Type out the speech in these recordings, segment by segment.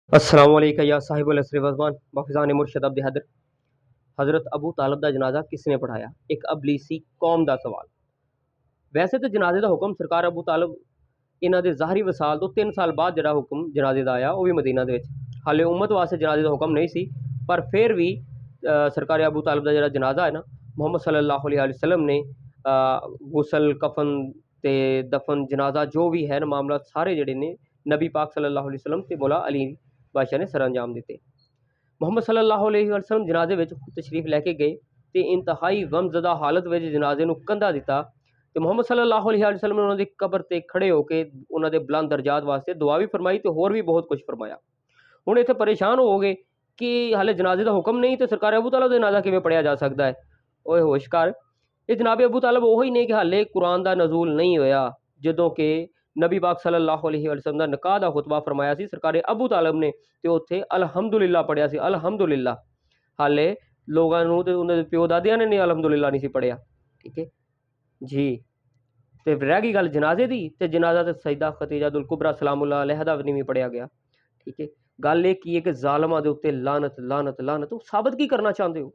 अस्सलाम वालेकुम या साहिबुल असर वज़मान बफ़िज़ान मुर्शद अब्द हदर हज़रत अबू तालब दा जनाजा किसने पढ़ाया? एक अबलीसी कौम दा सवाल। वैसे तो जनाजे दा हुक्म सरकार अबू तालब इन्हां दे ज़ाहरी वसाल तो 3 साल बाद जिहड़ा हुक्म जनाजे दा आया वो भी मदीना दे विच। हाले उम्मत वास्ते जनाजे दा हुक्म नहीं सी, पर फिर भी सरकार अबू तालब दा जिहड़ा जनाजा है ना, मोहम्मद सल्लल्लाहु अलैहि वसल्लम ने गुसल, कफन ते दफन जनाजा जो भी है ना मामला सारे जिहड़े ने नबी पाक सल्लल्लाहु अलैहि वसल्लम ते मौला अली बादशाह ने सर अंजाम दिते। मोहम्मद सल्लल्लाहु अलैहि वसल्लम जनाजे विच तशरीफ लैके गए ते इंतहाई गमज़दा हालत विच जनाजे नूं कंधा दिता ते मोहम्मद सल्लल्लाहु अलैहि वसल्लम ने उन्हां दी कबर ते खड़े होके उन्हां दे बुलंद दरजात वास्ते दुआ भी फरमाई ते होर भी बहुत कुछ फरमाया। हुण इत्थे परेशान होवोगे कि हाले जनाजे दा हुक्म नहीं ते सरकार अबू तालिब दा जनाजा किवें पढ़िया जा सकदा है? ओए होश कर, ये जनाब अबू तालिब ओही ने कि हाले कुरान दा नज़ूल नहीं होया जदों कि नबी पाक सल्लल्लाहु अलैहि वसल्लम दा निकाह दा खुतबा फरमाया सी सरकार अबू तालिब ने ते उत्थे अलहमदुलिल्लाह पढ़िया सी अलहमदुलिल्लाह। हाले लोगां नूं ते उन्हां दे प्यो दादियां ने नहीं अलहमदुलिल्लाह नहीं सी पढ़िया। ठीक है जी। ते रह गई गल जनाजे दी ते जनाजा ते सईदा खदीजतुल कुबरा सलामुल्लाह अलैहा दा भी नहीं पढ़िया गया। ठीक है, गल ये की है कि ज़ालिमां दे उत्ते लानत लानत लानत। साबित की करना चाहते हो?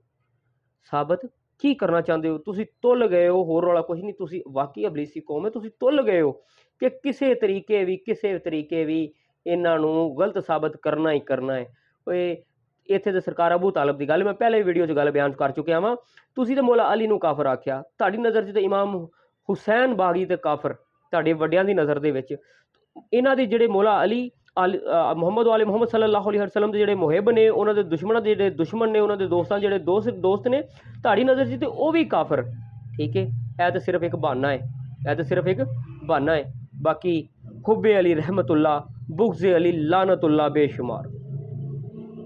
साबित की करना चाहते हो? तुसीं तुल गए हो, होर रौला कुछ नहीं। तुसीं वाकई अबलीसी कौम है, तुसीं तुल गए हो कि किसे तरीके भी इन्हां नूं गलत साबित करना ही करना है। ओए इत्थे ते सरकार अबू तालिब दी गल मैं पहले वीडियो च गल बयान कर चुकिया वां। तुसीं ते मौला अली नूं काफिर आख्या, तुहाडी नज़र च ते इमाम हुसैन बागी ते काफिर तुहाडे वड्डियां दी नज़र दे विच। इन्हां दे जिहड़े मौला अली मुहम्मद वाले मुहम्मद सल्लल्लाहु अलैहि वसल्लम दे जिहड़े मुहिब ने, उन्हां दे दुश्मनां दे जिहड़े दुश्मन ने, उन्हां दे दोस्तां जिहड़े दोस्त ने, तुहाडी नज़र च ते ओह भी काफिर। ठीक है, यह तो सिर्फ एक बहाना है, यह तो सिर्फ एक बहाना है। बाकी हुब्बे अली रहमतुल्लाह, बुग़्ज़े अली लानतुल्लाह बेशुमार।